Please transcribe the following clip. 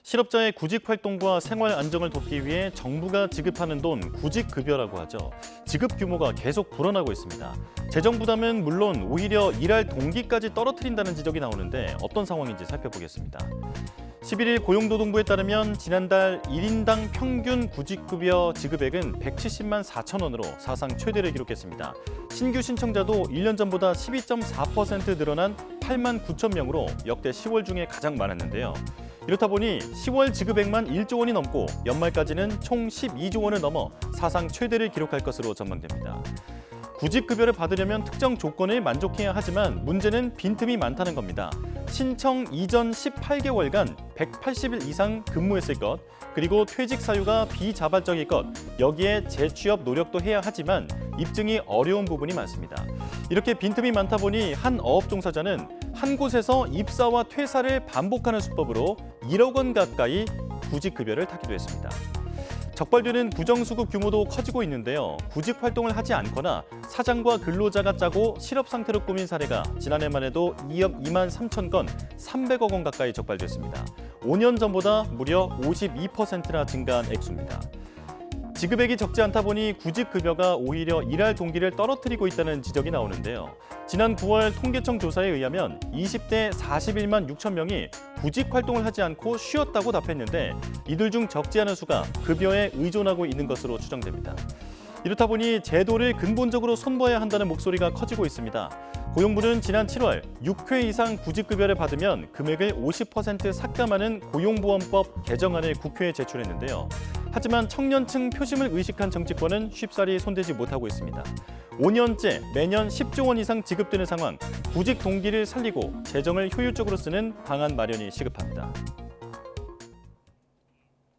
실업자의 구직 활동과 생활 안정을 돕기 위해 정부가 지급하는 돈 구직급여라고 하죠. 지급 규모가 계속 불어나고 있습니다. 재정 부담은 물론 오히려 일할 동기까지 떨어뜨린다는 지적이 나오는데 어떤 상황인지 살펴보겠습니다. 11일 고용노동부에 따르면 지난달 1인당 평균 구직급여 지급액은 170만 4천 원으로 사상 최대를 기록했습니다. 신규 신청자도 1년 전보다 12.4% 늘어난 8만 9천 명으로 역대 10월 중에 가장 많았는데요. 이렇다 보니 10월 지급액만 1조 원이 넘고 연말까지는 총 12조 원을 넘어 사상 최대를 기록할 것으로 전망됩니다. 구직급여를 받으려면 특정 조건을 만족해야 하지만 문제는 빈틈이 많다는 겁니다. 신청 이전 18개월간 180일 이상 근무했을 것, 그리고 퇴직 사유가 비자발적일 것, 여기에 재취업 노력도 해야 하지만 입증이 어려운 부분이 많습니다. 이렇게 빈틈이 많다 보니 한 어업 종사자는 한 곳에서 입사와 퇴사를 반복하는 수법으로 1억 원 가까이 구직급여를 타기도 했습니다. 적발되는 부정수급 규모도 커지고 있는데요. 구직 활동을 하지 않거나 사장과 근로자가 짜고 실업 상태로 꾸민 사례가 지난해만 해도 2억 2만 3천 건, 300억 원 가까이 적발됐습니다. 5년 전보다 무려 52%나 증가한 액수입니다. 지급액이 적지 않다 보니 구직급여가 오히려 일할 동기를 떨어뜨리고 있다는 지적이 나오는데요. 지난 9월 통계청 조사에 의하면 20대 41만 6천 명이 구직 활동을 하지 않고 쉬었다고 답했는데 이들 중 적지 않은 수가 급여에 의존하고 있는 것으로 추정됩니다. 이렇다 보니 제도를 근본적으로 손봐야 한다는 목소리가 커지고 있습니다. 고용부는 지난 7월 6회 이상 구직급여를 받으면 금액을 50% 삭감하는 고용보험법 개정안을 국회에 제출했는데요. 하지만 청년층 표심을 의식한 정치권은 쉽사리 손대지 못하고 있습니다. 5년째 매년 10조 원 이상 지급되는 상황, 구직 동기를 살리고 재정을 효율적으로 쓰는 방안 마련이 시급합니다.